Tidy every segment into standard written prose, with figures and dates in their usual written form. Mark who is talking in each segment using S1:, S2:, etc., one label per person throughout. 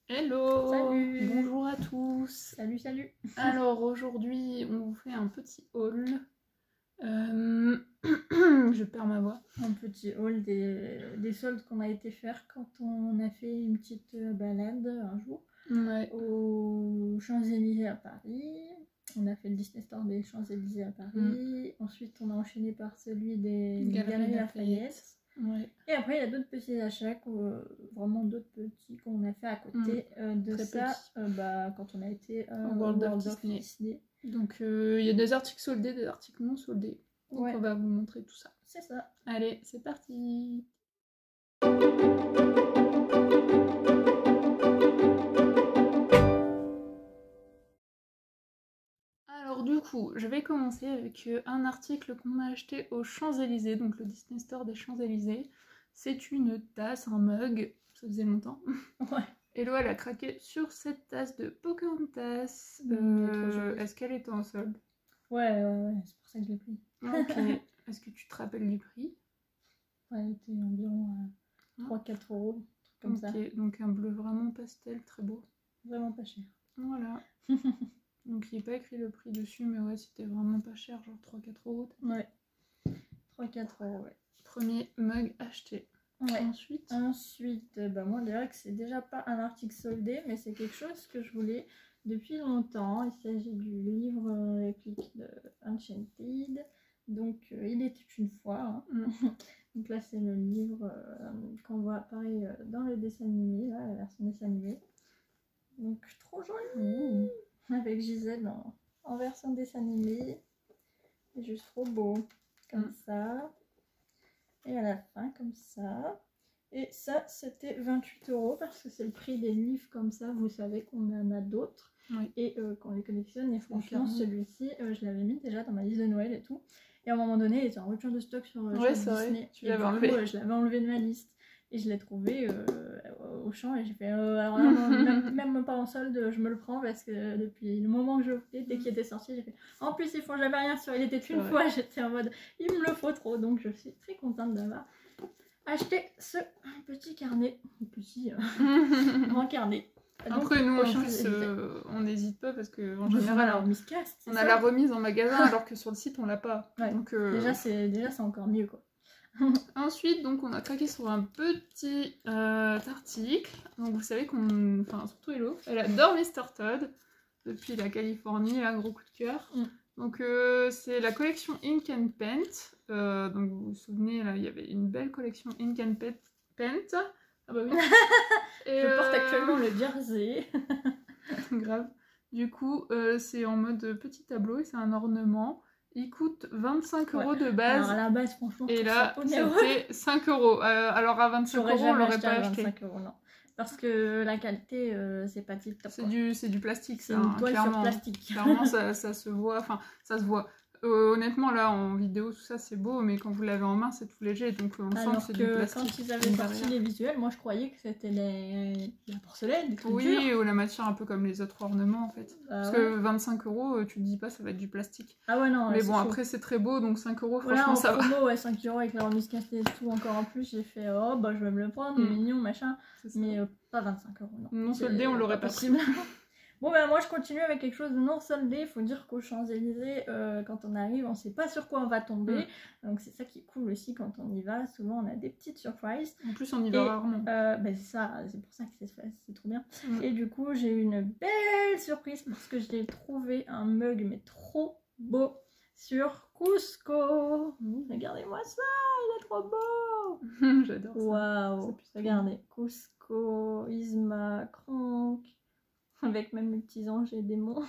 S1: Hello!
S2: Salut!
S1: Bonjour à tous!
S2: Salut, salut!
S1: Alors aujourd'hui, on vous fait un petit haul. Je perds ma voix.
S2: Un petit haul des soldes qu'on a été faire quand on a fait une petite balade un jour
S1: Ouais.
S2: aux Champs-Élysées à Paris. On a fait le Disney Store des Champs-Élysées à Paris. Ensuite, on a enchaîné par celui des Galeries Lafayette.
S1: Ouais.
S2: Et après, il y a d'autres petits achats, vraiment d'autres petits qu'on a fait à côté de
S1: Très
S2: ça quand on a été
S1: au
S2: au
S1: World of Disney. Donc il y a des articles soldés, des articles non soldés. Donc
S2: Ouais.
S1: on va vous montrer tout ça.
S2: C'est ça.
S1: Allez, c'est parti! Alors du coup, je vais commencer avec un article qu'on a acheté aux Champs-Élysées, donc le Disney Store des Champs-Élysées. C'est une tasse, un mug, ça faisait longtemps.
S2: Ouais.
S1: Hello, elle a craqué sur cette tasse de Pocahontas. Est-ce qu'elle était en solde?
S2: Ouais, c'est pour ça que je l'ai pris.
S1: Ok. Est-ce que tu te rappelles du prix?
S2: Ouais, elle était environ 3-4 €, comme ça.
S1: Ok, donc un bleu vraiment pastel, très beau.
S2: Vraiment pas cher.
S1: Voilà. Donc il n'est pas écrit le prix dessus, mais ouais, c'était vraiment pas cher, genre 3-4 €.
S2: Ouais. 3-4 €, ouais.
S1: Premier mug acheté.
S2: Ouais.
S1: Ensuite,
S2: moi, je dirais que c'est déjà pas un article soldé, mais c'est quelque chose que je voulais depuis longtemps. Il s'agit du livre réplique de Enchanted. Donc, il était une fois. Donc là, c'est le livre qu'on voit pareil dans le dessin animé, là, la version dessin animé. Donc, trop joli! Avec Gisèle en version dessin animé. C'est juste trop beau. Comme ça. Et à la fin, comme ça. Et ça, c'était 28 € parce que c'est le prix des livres comme ça. Vous savez qu'on en a d'autres.
S1: Oui.
S2: Et qu'on les collectionne. Et franchement, celui-ci, je l'avais mis déjà dans ma liste de Noël et tout. Et à un moment donné, il était en rupture de stock sur Disney.
S1: Tu l'avais enlevé.
S2: Je l'avais enlevé de ma liste. Et je l'ai trouvé au champ et j'ai fait alors là, même pas en solde, je me le prends parce que depuis le moment que je fais, dès qu'il était sorti, j'ai fait en plus ils font jamais rien sur il était une fois, j'étais en mode il me le faut trop, donc je suis très contente d'avoir acheté ce petit carnet, petit grand carnet.
S1: Après nous en plus on n'hésite pas parce que en général on a la remise en magasin alors que sur le site on l'a pas.
S2: Ouais. Donc déjà c'est encore mieux quoi.
S1: Ensuite, donc, on a craqué sur un petit article. Donc, vous savez qu'on... Enfin, surtout Hello, elle adore Mr. Todd depuis la Californie, un gros coup de cœur. Donc, c'est la collection Ink and Paint. Donc, vous vous souvenez, là, il y avait une belle collection Ink and Paint. Ah bah oui.
S2: Et je porte actuellement le jersey.
S1: Grave. Du coup, c'est en mode petit tableau et c'est un ornement. Il coûte 25 € de base.
S2: Alors à la base, franchement,
S1: et là, c'était 5 €. Alors à 25 €, on l'aurait pas acheté.
S2: 25 €, non. Parce que la qualité, c'est pas tip top.
S1: C'est du plastique,
S2: c'est une toile
S1: clairement.
S2: Sur plastique.
S1: Clairement, ça se voit. Enfin, ça se voit. Honnêtement, là, en vidéo, tout ça, c'est beau, mais quand vous l'avez en main, c'est tout léger, donc on sent que c'est du plastique.
S2: Quand ils avaient sorti les visuels, moi, je croyais que c'était la porcelaine, des trucs
S1: oui, ou la matière un peu comme les autres ornements, en fait. Parce que 25 €, tu te dis pas, ça va être du plastique.
S2: Ah ouais, non.
S1: Mais bon, après, c'est très beau, donc 5 €, franchement, ça va.
S2: Promo, ouais, 5 € avec la remise castée et tout, encore en plus, j'ai fait, oh, bah, je vais me le prendre, mignon, machin. Mais pas 25 €, non.
S1: Non soldé, on l'aurait pas pris.
S2: Bon ben moi je continue avec quelque chose de non soldé. Il faut dire qu'aux Champs-Élysées, quand on arrive, on sait pas sur quoi on va tomber. Donc c'est ça qui est cool aussi quand on y va. Souvent on a des petites surprises.
S1: En plus on y va rarement.
S2: C'est ça, c'est pour ça que c'est trop bien. Et du coup j'ai eu une belle surprise parce que j'ai trouvé un mug mais trop beau sur Cusco. Regardez-moi ça, il est trop beau.
S1: J'adore ça.
S2: Waouh, regardez, Cusco, Yzma, Kronk. Avec même les petits anges et démons.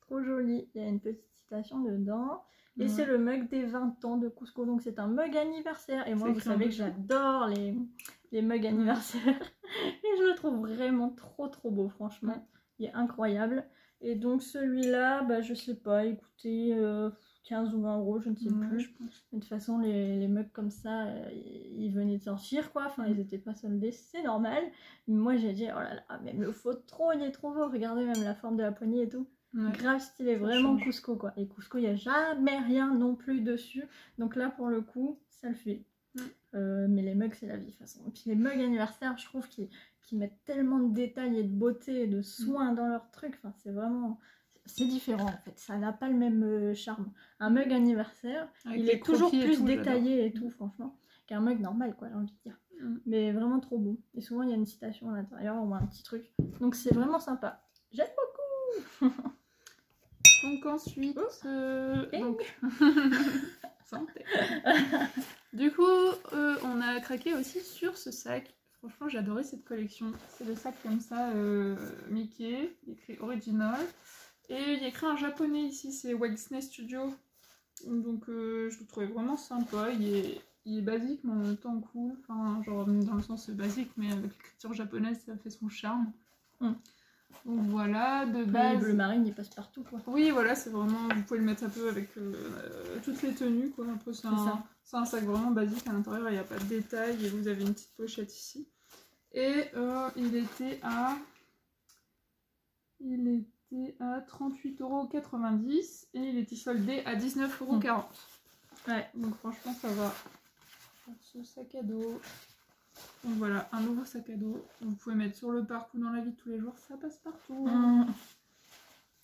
S2: Trop joli. Il y a une petite citation dedans. Et c'est le mug des 20 ans de Cusco. Donc c'est un mug anniversaire. Et moi, vous savez que j'adore les mugs anniversaires. Et je le trouve vraiment trop beau, franchement. Il est incroyable. Et donc celui-là, je sais pas, écoutez, 15 ou 20 €, je ne sais plus. Mais de toute façon, les mugs comme ça, ils venaient de sortir, quoi. Enfin, ils étaient pas soldés, c'est normal. Mais moi, j'ai dit, oh là là, mais il me le faut trop, il est trop beau. Regardez même la forme de la poignée et tout. Grave stylé, vraiment Cusco, quoi. Et Cusco, il n'y a jamais rien non plus dessus. Donc là, pour le coup, ça le fait. Mais les mugs, c'est la vie, de toute façon. Et puis les mugs anniversaires, je trouve qu'ils qui mettent tellement de détails et de beauté et de soins dans leurs trucs. Enfin, c'est vraiment... C'est différent en fait, ça n'a pas le même charme. Un mug anniversaire,
S1: Avec
S2: il
S1: les
S2: est toujours
S1: croquis et
S2: plus
S1: tout,
S2: détaillé et tout, franchement, qu'un mug normal, quoi, j'ai envie de dire. Mais vraiment trop beau. Et souvent, il y a une citation à l'intérieur ou un petit truc. Donc, c'est vraiment sympa. J'aime beaucoup.
S1: Donc ensuite... donc... Santé. Du coup, on a craqué aussi sur ce sac. Franchement, j'ai adoré cette collection. C'est le sac comme ça, Mickey, il est écrit Original. Et il y a écrit un japonais ici, c'est Walt Disney Studio. Donc je le trouvais vraiment sympa. Il est basique, mais en même temps cool. Enfin, genre dans le sens basique, mais avec l'écriture japonaise, ça fait son charme. Donc voilà, de base...
S2: Le bleu marine, il passe partout, quoi.
S1: Oui, voilà, c'est vraiment... Vous pouvez le mettre un peu avec toutes les tenues, quoi. Après, c'est un sac vraiment basique. À l'intérieur, il n'y a pas de détails. Et vous avez une petite pochette ici. Et il était à 38,90 € et il était soldé à 19,40 €. Ouais, donc franchement ça va pour ce sac à dos. Donc voilà, un nouveau sac à dos. Vous pouvez mettre sur le parc ou dans la vie de tous les jours, ça passe partout.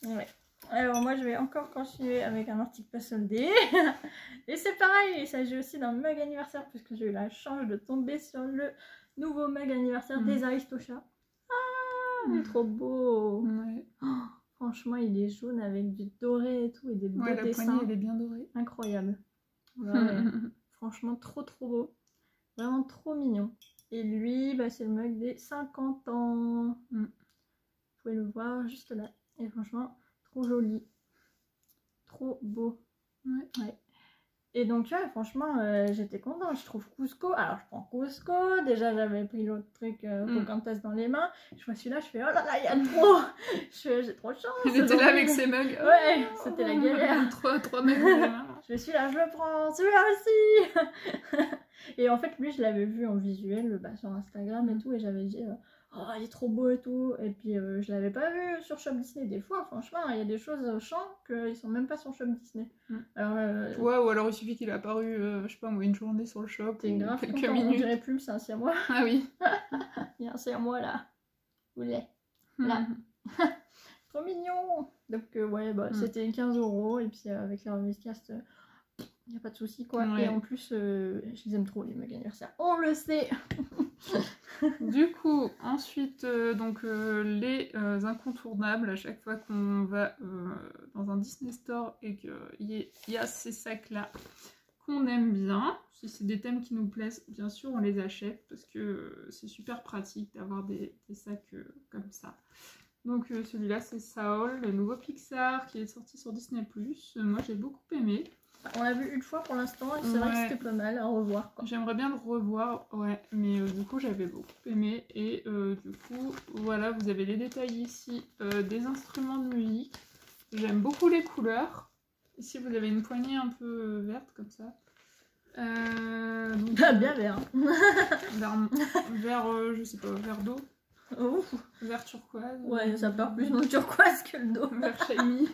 S2: Ouais. Alors moi je vais encore continuer avec un article pas soldé. Et c'est pareil, il s'agit aussi d'un mug anniversaire puisque j'ai eu la chance de tomber sur le nouveau mug anniversaire des Aristochats. Ah, il est trop beau.
S1: Ouais.
S2: Oh, franchement, il est jaune avec du doré et tout et des beaux
S1: la
S2: dessins.
S1: poignée elle est bien dorée.
S2: Incroyable. Ouais. Franchement, trop beau. Vraiment trop mignon. Et lui, bah, c'est le mug des 50 ans. Vous pouvez le voir juste là. Et franchement, trop joli. Trop beau. Ouais. Et donc, tu vois, franchement, j'étais contente. Je trouve Cusco. Alors, je prends Cusco. Déjà, j'avais pris l'autre truc Pocahontas dans les mains. Je vois celui-là, je fais oh là là, il y a trop. J'ai trop de chance.
S1: Il était là avec ses mugs.
S2: Ouais, c'était la galère.
S1: Trois mugs dans les mains.
S2: Je fais celui-là, je le prends. Celui-là aussi. Et en fait, lui, je l'avais vu en visuel sur Instagram et tout. Et j'avais dit oh, il est trop beau et tout. Et puis, je l'avais pas vu sur Shop Disney. Des fois, franchement, il y a des choses au champ qu'ils sont même pas sur Shop Disney. Alors,
S1: ouais, ou alors il suffit qu'il a apparu, je sais pas moi, une journée sur le shop.
S2: T'es grave
S1: quelques
S2: content,
S1: minutes.
S2: On dirait plus, c'est un siamois.
S1: Ah oui.
S2: Il y a un siamois là. Où il est là. Trop mignon. Donc, ouais, bah, c'était 15 €. Et puis, avec la remise cast, il n'y a pas de souci quoi.
S1: Ouais.
S2: Et en plus, je les aime trop les mugs anniversaires. On le sait.
S1: Du coup, ensuite, les incontournables, à chaque fois qu'on va dans un Disney Store et qu'il y a ces sacs-là qu'on aime bien, si c'est des thèmes qui nous plaisent, bien sûr, on les achète parce que c'est super pratique d'avoir des sacs comme ça. Donc celui-là, c'est Saul, le nouveau Pixar qui est sorti sur Disney+. Moi, j'ai beaucoup aimé.
S2: On l'a vu une fois pour l'instant et c'est vrai que c'était pas mal à revoir.
S1: J'aimerais bien le revoir, ouais, mais du coup j'avais beaucoup aimé et du coup voilà, vous avez les détails ici des instruments de musique. J'aime beaucoup les couleurs. Ici vous avez une poignée un peu verte comme ça. Donc,
S2: bien vert.
S1: Vert, je sais pas, vert d'eau.
S2: Ouf.
S1: Vert turquoise.
S2: Ouais, ça perd plus dans le turquoise que le dos.
S1: Vert shiny.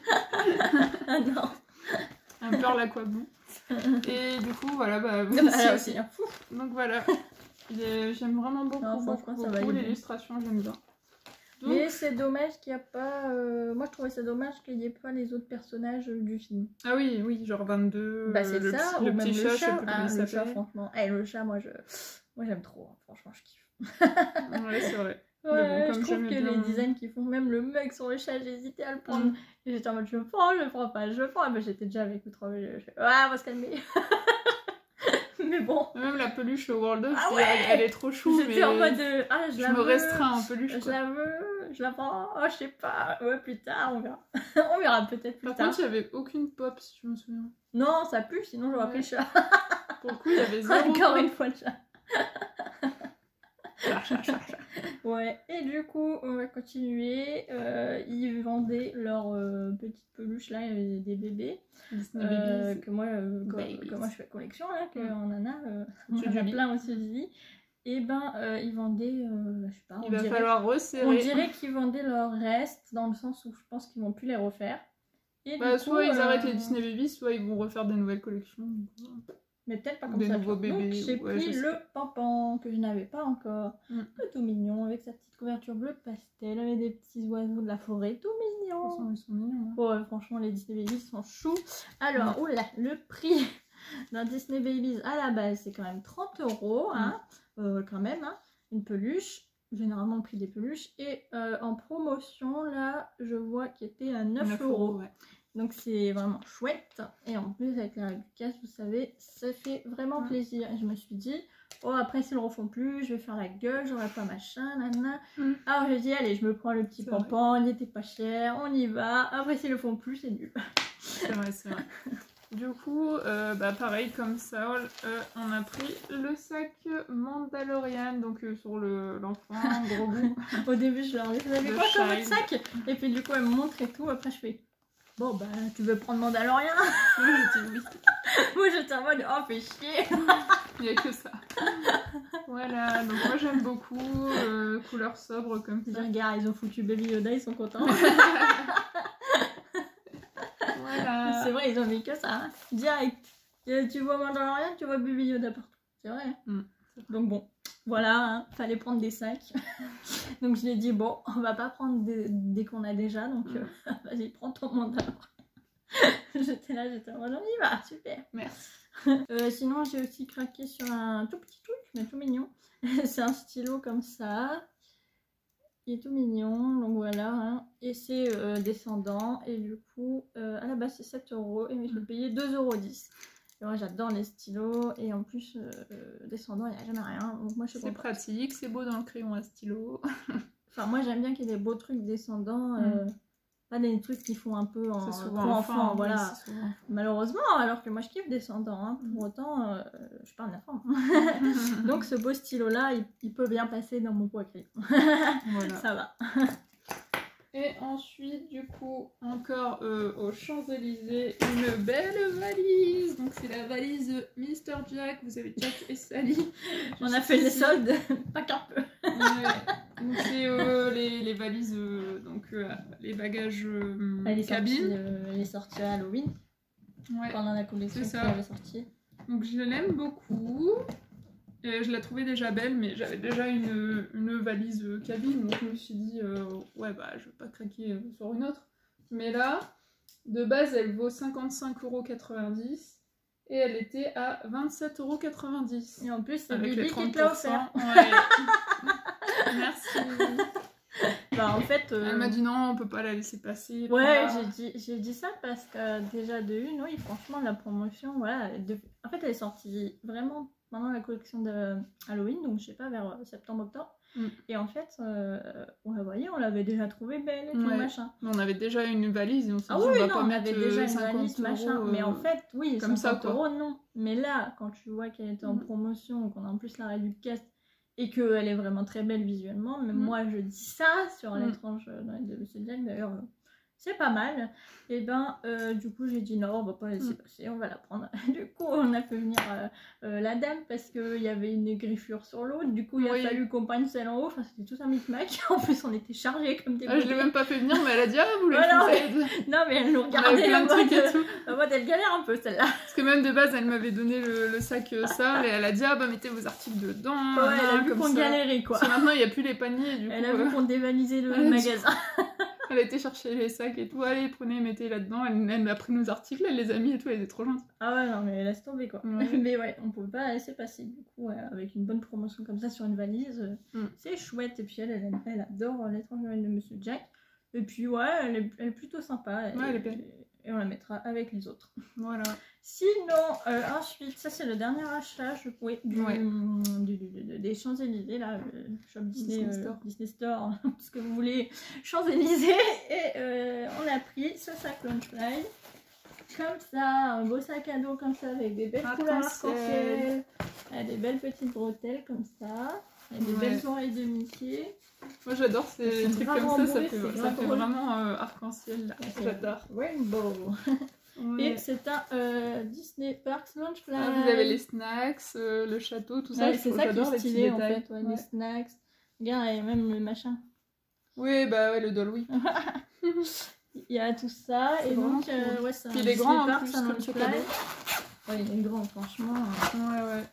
S2: Ah non.
S1: Un peu l'aquablue. Et du coup, voilà, bah, vous
S2: aussi.
S1: Donc voilà, j'aime vraiment beaucoup l'illustration, j'aime bien. Donc...
S2: Mais c'est dommage qu'il n'y a pas... Moi, je trouvais ça dommage qu'il n'y ait pas les autres personnages du film.
S1: Ah oui, genre 22,
S2: bah, c'est ça,
S1: le
S2: ou
S1: petit
S2: même
S1: chat,
S2: le
S1: je sais
S2: chat.
S1: plus comment il
S2: Le chat,
S1: s'appelle.
S2: franchement. Le chat, moi j'aime trop. Hein. Franchement, je kiffe.
S1: Ouais, c'est vrai.
S2: Ouais,
S1: bon,
S2: je trouve que les designs qui font, même le mug sur le chat, j'ai hésité à le prendre. Et j'étais en mode, je le prends pas, je le prends. Mais j'étais déjà avec Outre, je fais, on va se calmer. Mais bon.
S1: Même la peluche au World of,
S2: elle
S1: est trop chou.
S2: J'étais en mode, je
S1: me restreins en peluche.
S2: Je la veux, je la prends, je sais pas. Ouais, plus tard, on verra. On verra peut-être plus tard.
S1: Par contre, il n'y avait aucune pop, si je me souviens.
S2: Non, ça pue, sinon j'aurais pris le chat.
S1: Pour le coup, il y avait zéro
S2: Encore
S1: pop.
S2: une fois le chat.
S1: Chat.
S2: Ouais, et du coup, on va continuer. Ils vendaient leurs petites peluches là, il y avait des bébés. Que moi je fais collection là, qu'on en a plein aussi. Et ils vendaient, je sais pas.
S1: Il va falloir resserrer.
S2: On dirait qu'ils vendaient leurs restes, dans le sens où je pense qu'ils vont plus les refaire. Et
S1: soit ils arrêtent les Disney Babies, soit ils vont refaire des nouvelles collections.
S2: Mais peut-être pas comme
S1: des
S2: ça.
S1: nouveaux bébés.
S2: Donc j'ai pris le Pampan que je n'avais pas encore. Tout mignon avec sa petite couverture bleu pastel avec des petits oiseaux de la forêt. Tout mignon.
S1: Ils sont mignons.
S2: Ouais, franchement les Disney Babies sont choux. Alors, oula, le prix d'un Disney Babies à la base c'est quand même 30 €. Hein, quand même. Hein, une peluche. Généralement le prix des peluches. Et en promotion là je vois qu'il était à 9 €. Ouais. Donc c'est vraiment chouette. Et en plus avec la Lucas, vous savez, ça fait vraiment plaisir. Et je me suis dit, oh après s'ils le refont plus, je vais faire la gueule, j'aurai pas machin, nanana. Alors j'ai dit, allez, je me prends le petit Pampan, il n'était pas cher, on y va. Après s'ils le font plus, c'est nul.
S1: C'est vrai, c'est vrai. Du coup, pareil comme ça, on a pris le sac Mandalorian, donc sur l'enfant, gros goût.
S2: Au début je leur disais, vous avez quoi comme votre sac? Et puis du coup elle me montre et tout, après je fais... Bon bah tu veux prendre Mandalorian?
S1: Oui, j'ai dit oui.
S2: Moi j'étais en mode oh fais chier.
S1: Il n'y a que ça. Voilà, donc moi j'aime beaucoup, couleur sobre comme ça.
S2: Regarde, ils ont foutu Baby Yoda, ils sont contents.
S1: Voilà.
S2: C'est vrai, ils ont mis que ça, hein. Direct. Tu vois Mandalorian, tu vois Baby Yoda partout. C'est vrai. Donc bon, voilà, hein, fallait prendre des sacs. Donc je lui ai dit, bon, on va pas prendre des qu'on a déjà, donc vas-y, prends ton Mandalorian. J'étais en mode, on y va, super.
S1: Merci.
S2: Sinon, j'ai aussi craqué sur un tout petit truc, mais tout mignon. C'est un stylo comme ça. Il est tout mignon, donc voilà. Hein. Et c'est descendant, et du coup, à la base c'est 7 €, et je l'ai payé 2,10 €. Et moi j'adore les stylos, et en plus descendant il n'y a jamais rien, donc moi je suis
S1: contente. C'est pratique, c'est beau dans le crayon à stylo.
S2: Enfin moi j'aime bien qu'il y ait des beaux trucs descendants, pas des trucs qui font un peu en enfant, voilà. Oui, malheureusement, alors que moi je kiffe descendant, hein. Pour autant je suis pas un enfant. Donc ce beau stylo là il peut bien passer dans mon pot à crayon. Voilà. Ça va.
S1: Et ensuite, du coup, encore aux Champs-Élysées, une belle valise. Donc, c'est la valise Mr. Jack. Vous avez Jack et Sally.
S2: On a fait les soldes, pas qu'un peu.
S1: Ouais. Donc, c'est les valises, les bagages cabine.
S2: Les sorties à Halloween.
S1: Ouais.
S2: Pendant la collection qui avait sorti.
S1: Donc, je l'aime beaucoup. Je la trouvais déjà belle, mais j'avais déjà une valise cabine, donc je me suis dit, ouais, bah, je vais pas craquer sur une autre. Mais là, de base, elle vaut 55,90 € et elle était à 27,90 €.
S2: Et en plus, c'est Bibi qui te l'a offert.
S1: Ouais. Merci.
S2: Bah, en fait,
S1: elle m'a dit non, on peut pas la laisser passer.
S2: Ouais, j'ai dit ça parce que déjà de une, oui, franchement, la promotion, voilà. En fait, elle est sortie vraiment pendant la collection de Halloween, donc je sais pas, vers septembre-octobre. Et en fait, on la voyait, on l'avait déjà trouvée belle et tout, machin.
S1: On avait déjà une valise et on s'est dit,
S2: oui,
S1: on va
S2: non,
S1: pas
S2: on
S1: mettre
S2: avait déjà une
S1: 50
S2: valise, machin. Mais en fait, oui,
S1: comme
S2: 50
S1: ça,
S2: €, non. Mais là, quand tu vois qu'elle était en promotion, qu'on a en plus la réduction et qu'elle est vraiment très belle visuellement, même moi je dis ça sur l'étrange de Monsieur Jack, d'ailleurs, c'est pas mal. Et ben, du coup, j'ai dit non, on va pas laisser passer, on va la prendre. Du coup, on a fait venir la dame parce qu'il y avait une griffure sur l'autre. Du coup, il a fallu qu'on prenne celle en haut. Enfin, c'était tout un micmac. En plus, on était chargés comme des
S1: je l'ai même pas fait venir, mais elle a dit, ah, vous le faites.
S2: Non, mais elle nous regardait en mode, elle galère un peu celle-là.
S1: Parce que même de base, elle m'avait donné le sac ça, et elle a dit, ah bah mettez vos articles dedans.
S2: Ouais, elle a vu qu'on galérait quoi.
S1: Parce que maintenant, il n'y a plus les paniers. Du
S2: elle a vu qu'on dévalisait le magasin.
S1: Elle a été chercher les sacs et tout, allez, prenez, mettez là-dedans. Elle a pris nos articles, elle les a mis et tout, elle était trop gentille.
S2: Ah ouais, non, mais laisse tomber quoi. Mais ouais, on pouvait pas la laisser passer. Du coup, avec une bonne promotion comme ça sur une valise, c'est chouette. Et puis elle adore l'étrange Noël de Monsieur Jack. Et puis ouais, elle est plutôt sympa.
S1: Ouais, elle est belle.
S2: Et on la mettra avec les autres.
S1: Voilà.
S2: Sinon, ensuite, ça c'est le dernier achat, des Champs-Élysées, là, shop Disney Store, tout ce que vous voulez, Champs-Élysées. Et on a pris ce sac Launchfly, comme ça, un beau sac à dos comme ça, avec des belles couleurs arc-en-ciel, des belles petites bretelles comme ça, et des belles oreilles de Mickey.
S1: Moi j'adore ces trucs comme ça fait vraiment arc-en-ciel, j'adore.
S2: Rainbow. Et c'est un Disney Parks Launchfly.
S1: Vous avez les snacks, le château, tout ça.
S2: C'est ça qui est stylé en fait, les snacks. Regarde, il y a même le machin.
S1: Oui, bah ouais, le Dolby.
S2: Il y a tout ça, et donc, ouais, c'est un
S1: Disney
S2: Parks
S1: Launchfly.
S2: Ouais, il est grand, franchement.
S1: Ouais.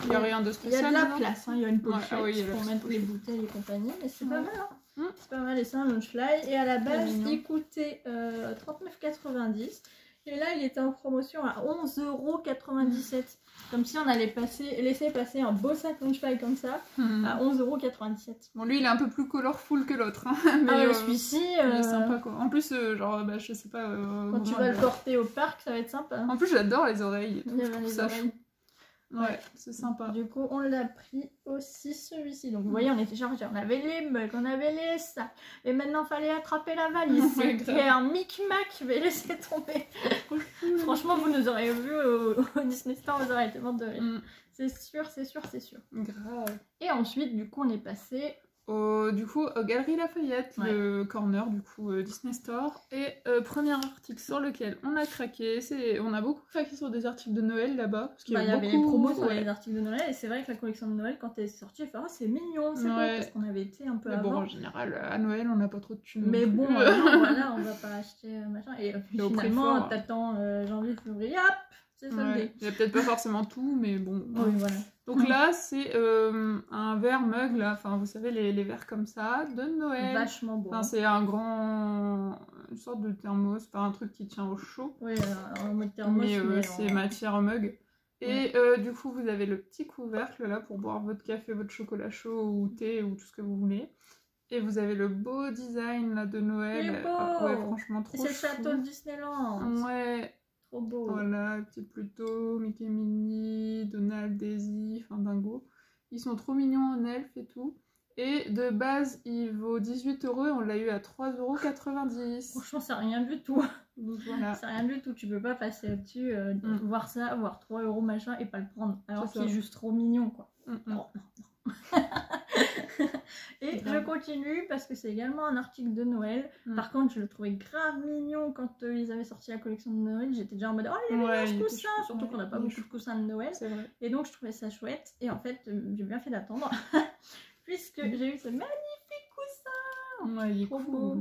S1: Il n'y a rien de
S2: Il y
S1: spécial.
S2: a de la place, hein. Il y a une pochette
S1: oui,
S2: pour mettre les bouteilles et compagnie, mais c'est pas mal. Hein.
S1: Mmh.
S2: C'est pas mal, et c'est un Loungefly. Et à la base, il coûtait 39,90 €. Et là, il était en promotion à 11,97 €. Comme si on allait laisser passer un beau sac Loungefly comme ça à 11,97 €.
S1: Bon, lui, il est un peu plus colorful que l'autre. Hein.
S2: Mais celui-ci...
S1: il est sympa, quoi. En plus, genre, bah, je sais pas...
S2: quand tu vas le porter au parc, ça va être sympa.
S1: En plus, j'adore les oreilles.
S2: Il y avait les oreilles.
S1: Ouais, c'est sympa.
S2: Du coup, on l'a pris aussi celui-ci. Donc, vous voyez, on était chargés. On avait les mugs, on avait les sacs. Et maintenant, il fallait attraper la valise. C'était un micmac. Je vais laisser tomber. Franchement, vous nous auriez vu au Disney Store, vous auriez été morts de rire. C'est sûr.
S1: Grave.
S2: Et ensuite, du coup, on est passé...
S1: aux Galeries Lafayette, le corner du coup Disney Store. Et premier article sur lequel on a craqué, on a beaucoup craqué sur des articles de Noël là-bas. Parce qu'il y avait
S2: les promos sur les articles de Noël, et c'est vrai que la collection de Noël, quand elle est sortie, elle fait « Ah, c'est mignon, c'est beau », parce qu'on avait été un peu avant.
S1: Bon, en général, à Noël, on n'a pas trop de thunes.
S2: Mais bon, voilà, on va pas acheter machin. Et finalement, t'attends janvier, février, hop, c'est soldé.
S1: Il y a peut-être pas forcément tout, mais bon.
S2: Oui, voilà.
S1: Donc là, c'est un verre mug, là, enfin, vous savez, les verres comme ça, de Noël.
S2: Vachement beau.
S1: Enfin, c'est une sorte de thermos, pas un truc qui tient au chaud.
S2: Oui, en mode thermos.
S1: Mais c'est matière mug. Et du coup, vous avez le petit couvercle, là, pour boire votre café, votre chocolat chaud, ou thé, ou tout ce que vous voulez. Et vous avez le beau design, là, de Noël.
S2: Il est beau.
S1: Ouais, franchement, trop chou.
S2: C'est le château de Disneyland.
S1: Ouais.
S2: Trop beau.
S1: Voilà, petit Pluto, Mickey Minnie, Donald, Daisy, enfin Dingo. Ils sont trop mignons en elfe et tout. Et de base, il vaut 18 € et on l'a eu à 3,90 €.
S2: Franchement, c'est rien du tout.
S1: Voilà.
S2: C'est rien du tout. Tu peux pas passer là-dessus, voir ça, voir 3 € machin et pas le prendre. Alors qu'il est juste trop mignon, quoi. Non. Et je continue parce que c'est également un article de Noël. Par contre, je le trouvais grave mignon quand ils avaient sorti la collection de Noël. J'étais déjà en mode, oh, il y a des coussins, surtout qu'on n'a pas beaucoup de coussins de Noël. Et donc, je trouvais ça chouette. Et en fait, j'ai bien fait d'attendre puisque j'ai eu ce magnifique coussin.
S1: Ouais, il est
S2: trop beau.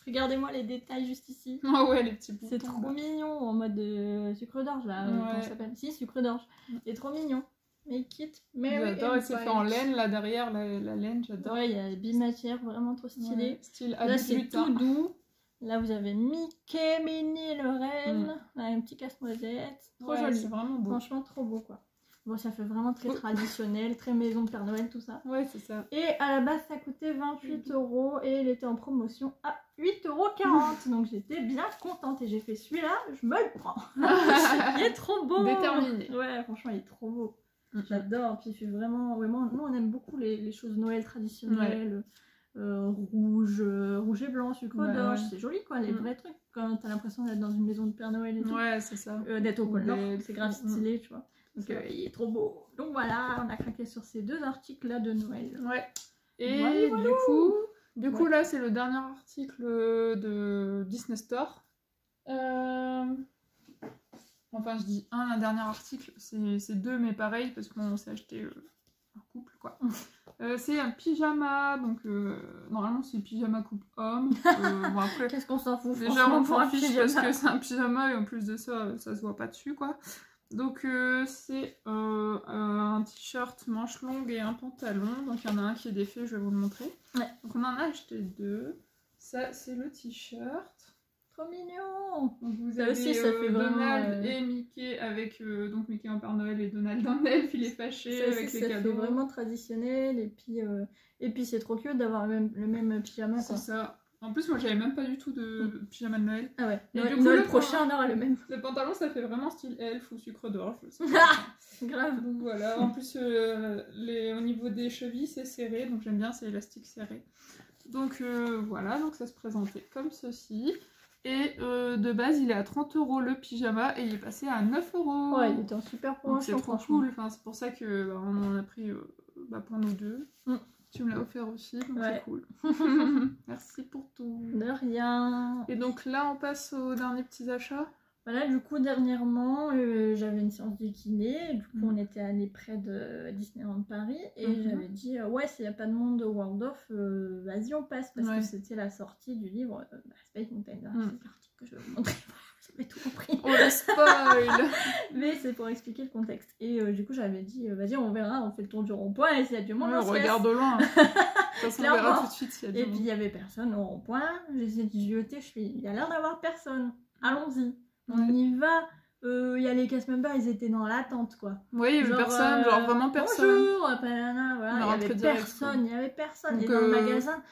S2: Regardez-moi les détails juste ici.
S1: Oh ouais, les petits boutons.
S2: C'est trop mignon en mode sucre d'orge là. Comment ça s'appelle? Si, sucre d'orge. C'est trop mignon. Make it Merry.
S1: J'adore, et c'est fait en laine là derrière, la laine, j'adore.
S2: Ouais, il y a bimatière, vraiment trop stylé.
S1: Ouais, style
S2: là, c'est tout doux. Là, vous avez Mickey, Minnie, le Reine. Là, un petit casse-noisette. Trop joli.
S1: C'est vraiment beau.
S2: Franchement, trop beau quoi. Bon, ça fait vraiment très traditionnel, très maison de Père Noël, tout ça.
S1: Ouais, c'est ça.
S2: Et à la base, ça coûtait 28 € et il était en promotion à 8,40 €. Donc j'étais bien contente et j'ai fait celui-là, je me le prends. Il est trop beau.
S1: Déterminé.
S2: Ouais, franchement, il est trop beau. J'adore. Puis il fait vraiment, nous on aime beaucoup les choses Noël traditionnelles. Rouge et blanc, sucre d'orge, c'est joli quoi, les vrais trucs. Quand t'as l'impression d'être dans une maison de Père Noël et tout.
S1: Ouais, c'est ça.
S2: D'être au pôle Nord, c'est grave stylé, tu vois. Donc il est trop beau. Donc voilà, on a craqué sur ces deux articles là de Noël.
S1: Ouais. Et du coup là c'est le dernier article de Disney Store. Enfin je dis un dernier article, c'est deux mais pareil parce qu'on s'est acheté un couple quoi. C'est un pyjama, donc normalement c'est pyjama coupe homme. Bon, après,
S2: qu'est-ce qu'on s'en fout?
S1: Déjà on s'en fiche parce que c'est un pyjama et en plus de ça, ça se voit pas dessus quoi. Donc c'est un t-shirt manche longue et un pantalon. Donc il y en a un qui est défait, je vais vous le montrer.
S2: Ouais.
S1: Donc on en a acheté deux. Ça c'est le t-shirt.
S2: Trop mignon.
S1: Donc vous avez
S2: aussi, ça fait
S1: Donald et Mickey avec donc Mickey en Père Noël et Donald en elfe, il est fâché avec les cadeaux.
S2: C'est vraiment traditionnel et puis c'est trop cute d'avoir le même pyjama.
S1: C'est ça. En plus, moi, j'avais même pas du tout de pyjama de Noël.
S2: Ah ouais.
S1: Et
S2: du coup, le prochain, on aura le même.
S1: Le pantalon, ça fait vraiment style elfe ou sucre d'orge.
S2: Grave.
S1: Donc voilà. En plus, au niveau des chevilles, c'est serré. Donc j'aime bien, c'est élastique serré. Donc voilà. Donc ça se présentait comme ceci. Et de base, il est à 30 € le pyjama et il est passé à 9 €.
S2: Ouais, il était en super promotion.
S1: C'est trop cool. Enfin, c'est pour ça que on en a pris pour nous deux. Tu me l'as offert aussi, donc c'est cool. Merci pour tout.
S2: De rien.
S1: Et donc là, on passe aux derniers petits achats.
S2: Voilà, du coup, dernièrement, j'avais une séance de kiné. Du coup, on était allé près de Disneyland Paris. Et j'avais dit, ouais, s'il n'y a pas de monde au World of, vas-y, on passe. Parce que c'était la sortie du livre Space Mountain. C'est l'article que je vais vous montrer. Vous avez tout compris.
S1: Oh, le spoil.
S2: Mais c'est pour expliquer le contexte. Et du coup, j'avais dit, vas-y, on verra, on fait le tour du rond-point. Et s'il y a du monde, on se
S1: regarde au loin. De toute façon, on verra tout de suite s'il y a du monde.
S2: Et puis, il n'y avait personne au rond-point. J'essaie de zioter, il y a l'air d'avoir personne. Allons-y. On y va. Il y a les cast members, ils étaient dans l'attente, quoi.
S1: Oui, il y avait personne, genre vraiment personne.
S2: Bonjour, panana, voilà. Il y avait personne. Donc, et dans le magasin,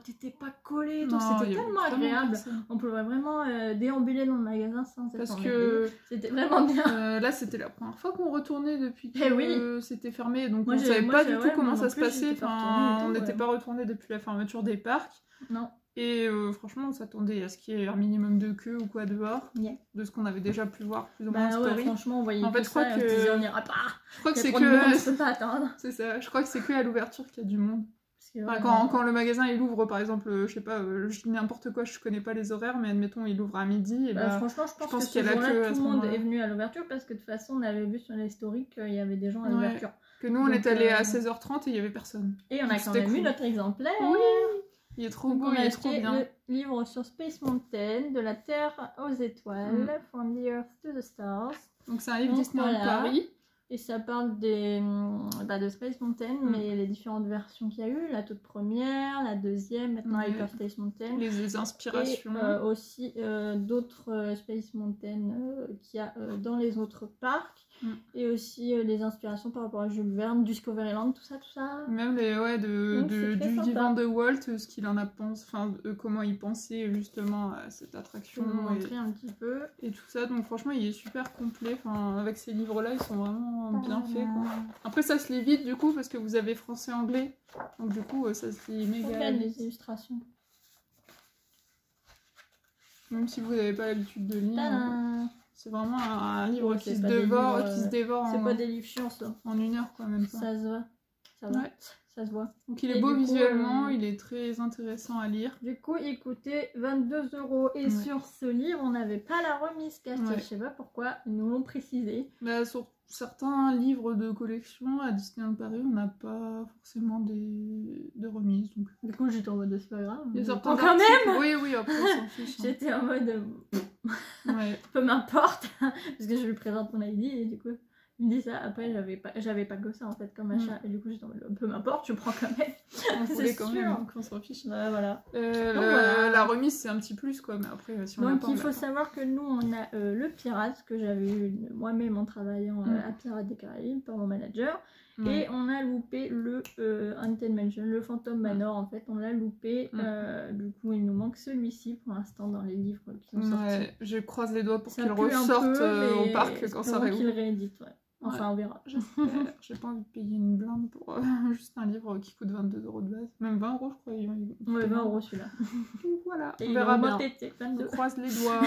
S2: t'étais pas collé, tout. C'était tellement agréable. On pouvait vraiment déambuler dans le magasin sans être
S1: parce que
S2: c'était vraiment bien.
S1: Là, c'était la première fois qu'on retournait depuis que c'était fermé, donc
S2: moi,
S1: on savait pas du tout comment ça se passait.
S2: Enfin,
S1: on n'était pas retourné depuis la fermeture des parcs.
S2: Non.
S1: Et franchement, on s'attendait à ce qu'il y ait un minimum de queue ou quoi dehors, de ce qu'on avait déjà pu voir plus ou moins en story.
S2: Franchement, on voyait
S1: en fait, je crois que
S2: on n'ira pas.
S1: Je crois que c'est que
S2: on peut pas attendre.
S1: C'est ça. Je crois que c'est que à l'ouverture qu'il y a du monde.
S2: Parce que,
S1: quand le magasin il ouvre, par exemple, je sais pas, je dis n'importe quoi, je connais pas les horaires, mais admettons il ouvre à midi. Et
S2: franchement, je pense qu'il y a la queue. Tout le monde est venu à l'ouverture parce que de toute façon, on avait vu sur l'historique qu'il y avait des gens à l'ouverture.
S1: Que nous, on est allés à 16h30 et il y avait personne.
S2: Et on a quand même eu notre exemplaire.
S1: Oui. Il est trop beau, il est trop bien.
S2: Le livre sur Space Mountain, de la Terre aux étoiles, From the Earth to the Stars.
S1: Donc c'est un livre Disneyland Paris.
S2: Et ça parle de Space Mountain, mais les différentes versions qu'il y a eu, la toute première, la deuxième, maintenant Hyper Space Mountain.
S1: Les inspirations.
S2: Et aussi d'autres Space Mountain qu'il y a dans les autres parcs. Et aussi les inspirations par rapport à Jules Verne, Discoveryland, tout ça.
S1: Même du vivant de Walt, ce qu'il en a pensé, enfin comment il pensait justement à cette attraction.
S2: Je vais vous montrer un petit peu.
S1: Et tout ça, donc franchement il est super complet, enfin, avec ces livres-là ils sont vraiment bien faits, quoi. Après ça se lit vite du coup parce que vous avez français-anglais, donc du coup ça se lit méga vite.
S2: Regarde les illustrations.
S1: Même si vous n'avez pas l'habitude de lire. C'est vraiment un livre qui se dévore.
S2: C'est pas des livres chiants, ça.
S1: En 1 heure, quoi, même pas.
S2: Ça se voit. Ça va.
S1: Ouais.
S2: Ça se voit.
S1: Donc il est beau visuellement, il est très intéressant à lire.
S2: Du coup, il coûtait 22 €. Et sur ce livre, on n'avait pas la remise cast. Je sais pas pourquoi, ils nous l'ont précisé.
S1: Bah, sur certains livres de collection à Disneyland Paris, on n'a pas forcément de remise. Donc.
S2: Du coup, j'étais en mode c'est pas grave.
S1: Il y a certains quand même. Oui, après on s'en fiche.
S2: J'étais en mode peu m'importe, parce que je lui présente mon ID et du coup il me dit ça. Après j'avais pas que ça en fait comme achat et du coup j'étais en mode peu m'importe, je prends quand même.
S1: On voulait quand même qu'on s'en fiche.
S2: Voilà.
S1: La remise c'est un petit plus quoi, mais après si on
S2: donc il faut savoir que nous on a le Pirate que j'avais eu moi-même en travaillant à Pirates des Caraïbes par mon manager. Et on a loupé le Haunted Mansion, le Phantom Manor en fait, on l'a loupé. Du coup, il nous manque celui-ci pour l'instant dans les livres qui sont sortis.
S1: Je croise les doigts pour qu'il ressorte au parc quand ça réouvre.
S2: Qu'il réédite, Enfin, on verra.
S1: J'espère. J'ai pas envie de payer une blinde pour juste un livre qui coûte 22 € de base. Même 20 €, je crois.
S2: Ouais, 20 € celui-là.
S1: Donc voilà,
S2: et
S1: on verra bien. On croise les doigts.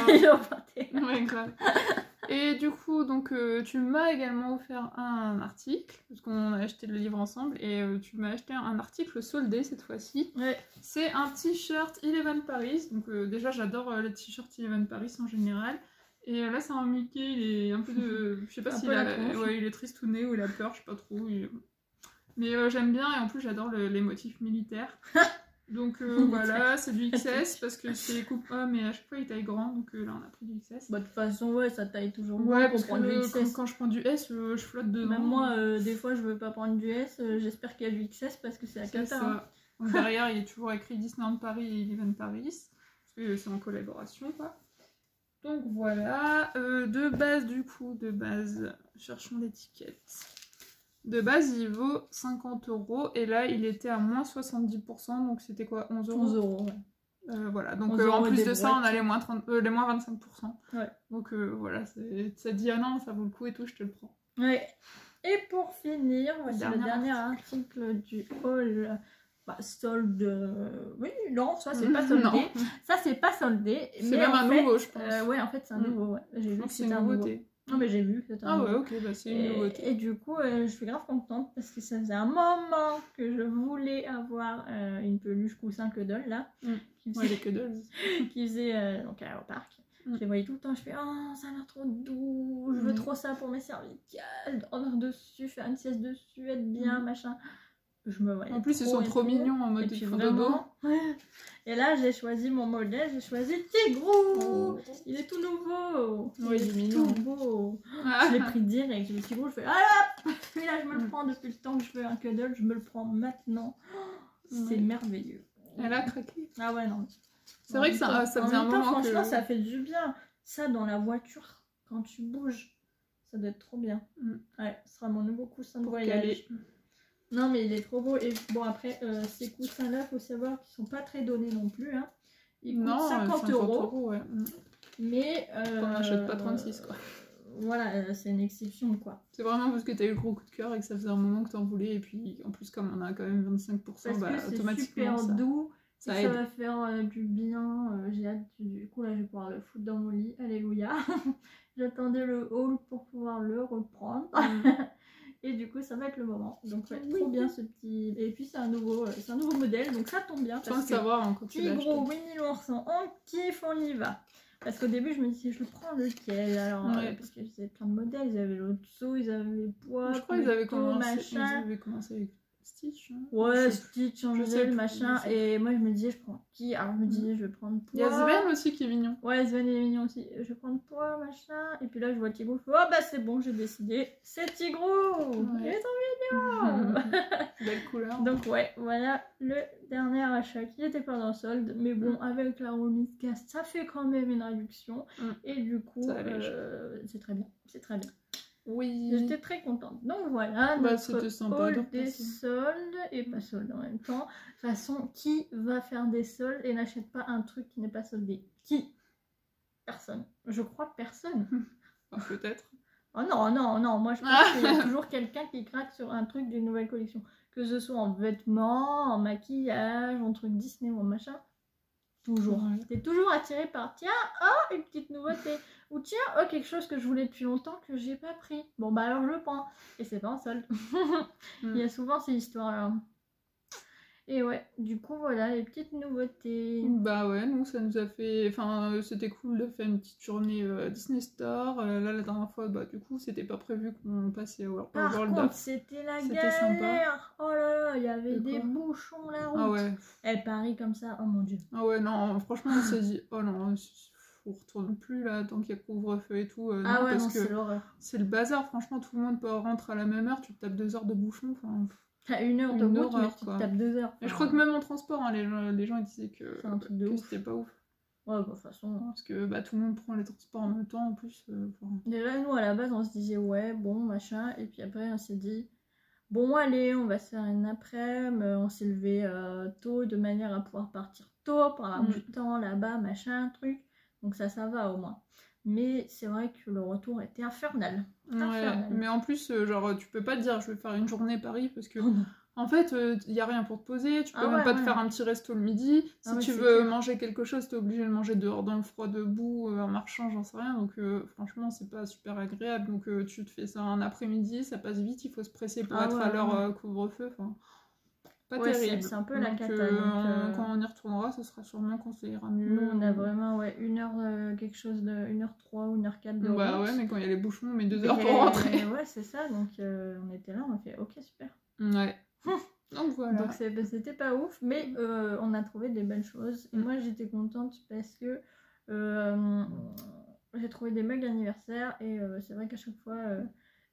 S1: Ouais, grave. Et du coup, donc, tu m'as également offert un article, parce qu'on a acheté le livre ensemble, et tu m'as acheté un article soldé cette fois-ci.
S2: Ouais.
S1: C'est un t-shirt Eleven Paris, donc déjà j'adore les t-shirts Eleven Paris en général. Et là c'est un Mickey, il est un peu de... Je sais pas s'il il est tristouné ou il a peur, je sais pas trop. Mais j'aime bien, et en plus j'adore les motifs militaires. Donc voilà, c'est du XS parce que c'est coupe homme et à chaque fois il taille grand, donc là on a pris du XS.
S2: Bah de toute façon ça taille toujours
S1: grand pour prendre du XS. Quand je prends du S, je flotte dedans.
S2: Même moi des fois je veux pas prendre du S, j'espère qu'il y a du XS parce que c'est à Qatar.
S1: Donc derrière il est toujours écrit Disneyland Paris et Eleven Paris, parce que c'est en collaboration quoi. Donc voilà, de base, cherchons l'étiquette. De base, il vaut 50 € et là, il était à moins 70%, donc c'était quoi, 11 €?
S2: 11 € ouais.
S1: Voilà, donc en plus de ça, on a les moins 25%.
S2: Ouais.
S1: Donc voilà, ça dit, ah non, ça vaut le coup et tout, je te le prends.
S2: Ouais. Et pour finir, voici le dernier article du haul. Solde. Oui, non, ça c'est pas soldé. Non. Ça c'est pas soldé.
S1: C'est même un nouveau, je pense.
S2: Ouais, en fait, c'est un nouveau. Ouais. J'ai vu que
S1: c'était un nouveau.
S2: Non, mais j'ai vu que c'était un nouveau.
S1: Ah ouais, ok, bah c'est une nouveauté.
S2: Et du coup, je suis grave contente parce que ça faisait un moment que je voulais avoir une peluche coussin Cuddle là.
S1: Qui faisait les Cuddles.
S2: Qui faisait donc au parc. Je les voyais tout le temps, je fais oh ça a l'air trop doux, je veux trop ça pour mes cervicales, dormir dessus, faire une sieste dessus, être bien, machin. Je me voyais
S1: en plus, ils sont trop mignons en mode
S2: dodo. Et là, j'ai choisi mon modèle, j'ai choisi Tigrou. Il est tout nouveau.
S1: Oui, il est mignon.
S2: Tout beau. Je l'ai pris direct. Le Tigrou, je fais ah celui-là, je me le prends depuis le temps que je veux un cuddle, je me le prends maintenant. C'est merveilleux.
S1: Elle a craqué.
S2: Ah ouais, non.
S1: C'est vrai que ça faisait un moment
S2: franchement, ça fait du bien. Ça, dans la voiture, quand tu bouges, ça doit être trop bien. Ouais, ce sera mon nouveau coussin de voyage. Non, mais il est trop beau. Et bon, après, ces coussins-là, il faut savoir qu'ils sont pas très donnés non plus. Hein. Ils coûtent 50 €.
S1: Ouais.
S2: Mais.
S1: On n'achète pas 36, quoi.
S2: Voilà, c'est une exception, quoi.
S1: C'est vraiment parce que tu as eu le gros coup de cœur et que ça faisait un moment que tu en voulais. Et puis, en plus, comme on a quand même 25%,
S2: parce que
S1: automatiquement.
S2: C'est super doux.
S1: Ça
S2: va faire du bien. J'ai hâte. Du coup, là, je vais pouvoir le foutre dans mon lit. Alléluia. J'attendais le haul pour pouvoir le reprendre. Et du coup, ça va être le moment. Donc, trop bien ce petit. Et puis, c'est un nouveau modèle. Donc, ça tombe bien.
S1: Sans savoir encore.
S2: Tigro, Winnie l'ourson, on kiffe, on y va. Parce qu'au début, je me disais, je le prends lequel. Alors, parce qu'ils avaient plein de modèles. Ils avaient l'Otso, ils avaient les poids.
S1: Je crois qu'ils avaient commencé avec Stitch. Hein.
S2: Ouais, Stitch, Angel, machin. Et moi, je me disais, je prends qui? Alors, je me disais, je vais prendre Poids.
S1: Il y a Sven aussi qui est mignon.
S2: Ouais, Sven est mignon aussi. Je vais prendre Poids, machin. Et puis là, je vois Tigrou. Je fais, oh bah c'est bon, j'ai décidé. C'est Tigrou. Il est trop mignon.
S1: Belle couleur.
S2: Donc, ouais, voilà le dernier achat qui n'était pas dans solde. Mais bon, avec la remise casse, ça fait quand même une réduction. Et du coup, c'est très bien. C'est très bien.
S1: Oui.
S2: J'étais très contente. Donc voilà,
S1: c'était sympa.
S2: Haul des soldes et pas soldes en même temps. De toute façon, qui va faire des soldes et n'achète pas un truc qui n'est pas soldé? Qui? Personne. Je crois personne.
S1: Peut-être.
S2: Oh non. Moi, je pense qu'il y a toujours quelqu'un qui craque sur un truc d'une nouvelle collection. Que ce soit en vêtements, en maquillage, en truc Disney ou en machin. Toujours. T'es toujours attiré par tiens, oh, une petite nouveauté. Ou tiens, oh, quelque chose que je voulais depuis longtemps que j'ai pas pris. Bon, bah alors je le prends. Et c'est pas en solde. Il y a souvent ces histoires-là. Et ouais, du coup, voilà les petites nouveautés.
S1: Bah ouais, nous ça nous a fait. Enfin, c'était cool de faire une petite journée Disney Store. Là, la dernière fois, bah du coup, c'était pas prévu qu'on passait au World
S2: Par contre, c'était la galère.
S1: Sympa.
S2: Oh là là, il y avait des bouchons la route.
S1: Ah ouais.
S2: Elle Paris comme ça, oh mon dieu.
S1: Ah ouais, non, franchement, on s'est dit, oh non, on retourne plus là, tant qu'il y a couvre-feu et tout.
S2: Ah ouais,
S1: parce
S2: non,
S1: que
S2: c'est l'horreur.
S1: C'est le bazar, franchement, tout le monde peut rentrer à la même heure, tu te tapes 2 heures de bouchon.
S2: T'as 1 heure de route, mais tu te tapes 2 heures.
S1: Et je crois que même en transport, hein, les gens ils disaient que c'était pas ouf.
S2: Ouais, bah de toute façon.
S1: Parce que tout le monde prend les transports en même temps en plus.
S2: Déjà, nous à la base, on se disait ouais, bon, machin. Et puis après, on s'est dit bon, allez, on va se faire une après-midi. On s'est levé tôt de manière à pouvoir partir tôt pour avoir du temps là-bas, machin, truc. Donc ça va au moins. Mais c'est vrai que le retour était infernal.
S1: Mais en plus, genre, tu peux pas te dire je vais faire une journée Paris parce que en fait, il y a rien pour te poser. Tu peux même pas te faire un petit resto le midi. Si tu veux manger quelque chose, t'es obligé de manger dehors dans le froid, debout, en marchant, j'en sais rien. Donc franchement, c'est pas super agréable. Donc tu te fais ça un après-midi, ça passe vite. Il faut se presser pour être à l'heure couvre-feu. Pas terrible.
S2: C'est un peu la cata.
S1: Quand on y retournera, ce sera sûrement quand ça ira mieux.
S2: Nous, on a vraiment 1h quelque chose de 1h03 ou 1h04 de route.
S1: Bah ouais, mais quand il y a les bouchons, on met 2 heures pour rentrer.
S2: Ouais, c'est ça. Donc on était là, on a fait ok, super.
S1: Ouais. Donc voilà.
S2: Donc c'était pas ouf, mais on a trouvé des belles choses. Et moi, j'étais contente parce que j'ai trouvé des mugs d'anniversaire et c'est vrai qu'à chaque fois...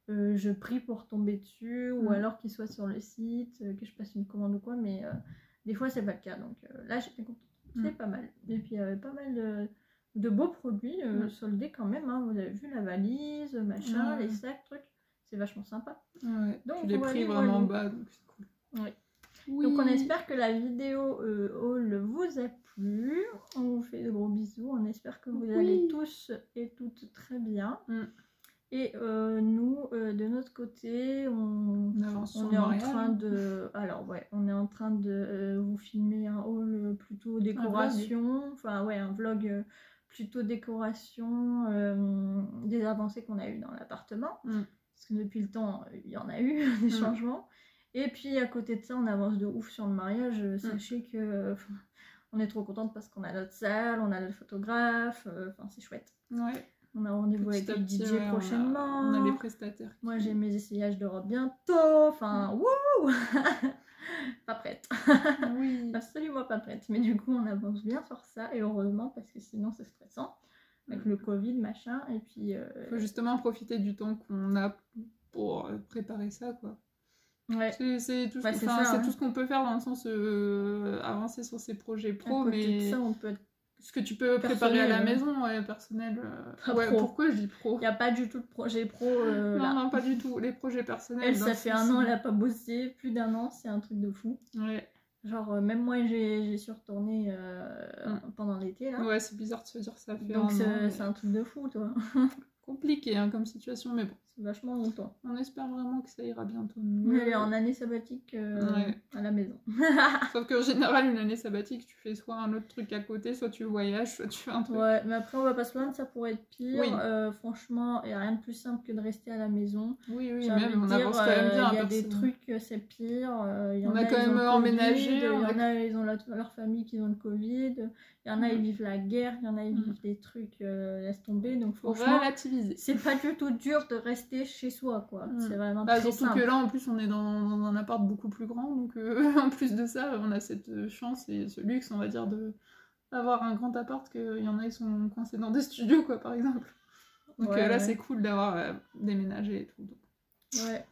S2: je prie pour tomber dessus ou alors qu'il soit sur le site, que je passe une commande ou quoi, mais des fois c'est pas le cas, donc là j'étais contente, c'est pas mal. Et puis il y avait pas mal de beaux produits soldés quand même, hein. Vous avez vu la valise, machin, les sacs, trucs, c'est vachement sympa.
S1: Ouais. Donc les prix vraiment bas, donc c'est cool.
S2: Oui. Donc on espère que la vidéo haul vous a plu, on vous fait de gros bisous, on espère que vous allez tous et toutes très bien. Et nous, de notre côté, on est en train de... Alors ouais, on est en train de vous filmer un haul plutôt décoration. Un vlog plutôt décoration des avancées qu'on a eues dans l'appartement. Parce que depuis le temps, il y en a eu des changements. Et puis à côté de ça, on avance de ouf sur le mariage. Sachez que... On est trop contente parce qu'on a notre salle, on a le photographe, enfin c'est chouette.
S1: Ouais.
S2: On a rendez-vous avec le DJ prochainement.
S1: On a les prestataires.
S2: Moi j'ai mes essayages de robe bientôt, enfin wouh. Pas prête.
S1: Oui.
S2: Absolument pas prête. Mais du coup on avance bien sur ça et heureusement parce que sinon c'est stressant. Avec le Covid, machin, et puis...
S1: Faut justement profiter du temps qu'on a pour préparer ça, quoi.
S2: Ouais.
S1: C'est tout, tout ce qu'on peut faire dans le sens avancer sur ses projets pro, mais
S2: ça, on peut
S1: ce que tu peux préparer à la maison, personnel. Ouais,
S2: pro.
S1: Pourquoi je dis pro?
S2: Il n'y a pas du tout de projet pro.
S1: Non, pas du tout. Les projets personnels.
S2: Elle, ça fait 1 an, elle n'a pas bossé, plus d'1 an, c'est un truc de fou.
S1: Ouais.
S2: Genre, même moi, j'ai surtourné pendant l'été, là.
S1: Ouais, c'est bizarre de se dire ça fait
S2: donc
S1: 1 an.
S2: C'est un truc de fou, toi.
S1: Compliqué, hein, comme situation, mais bon.
S2: C'est vachement longtemps.
S1: On espère vraiment que ça ira bientôt.
S2: Elle est en année sabbatique à la maison.
S1: Sauf qu'en général, une année sabbatique, tu fais soit un autre truc à côté, soit tu voyages, soit tu fais un truc.
S2: Ouais, mais après, on va pas se plaindre, ça pourrait être pire. Oui. Franchement, il n'y a rien de plus simple que de rester à la maison.
S1: Oui, même, on avance quand même bien.
S2: Il y a des trucs, c'est pire.
S1: On a quand même emménagé.
S2: Il y en a, ils ont leur famille qui ont le Covid. Il y en a, ils vivent la guerre. Il y en a, ils vivent des trucs, laisse tomber. Donc, franchement,
S1: relativiser.
S2: C'est pas du tout dur de rester chez soi, quoi. C'est vraiment très
S1: surtout
S2: simple.
S1: Que là, en plus, on est dans un appart beaucoup plus grand. Donc, en plus de ça, on a cette chance et ce luxe, on va dire, d'avoir un grand appart, qu'il y en a, ils sont coincés dans des studios, quoi, par exemple. Donc là, c'est cool d'avoir déménagé et tout. Donc.
S2: Ouais.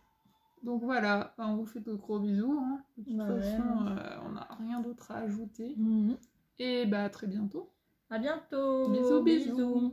S1: Donc voilà, on vous fait de gros bisous. Hein. De toute façon, on n'a rien d'autre à ajouter. Et à très bientôt.
S2: À bientôt.
S1: Bisous.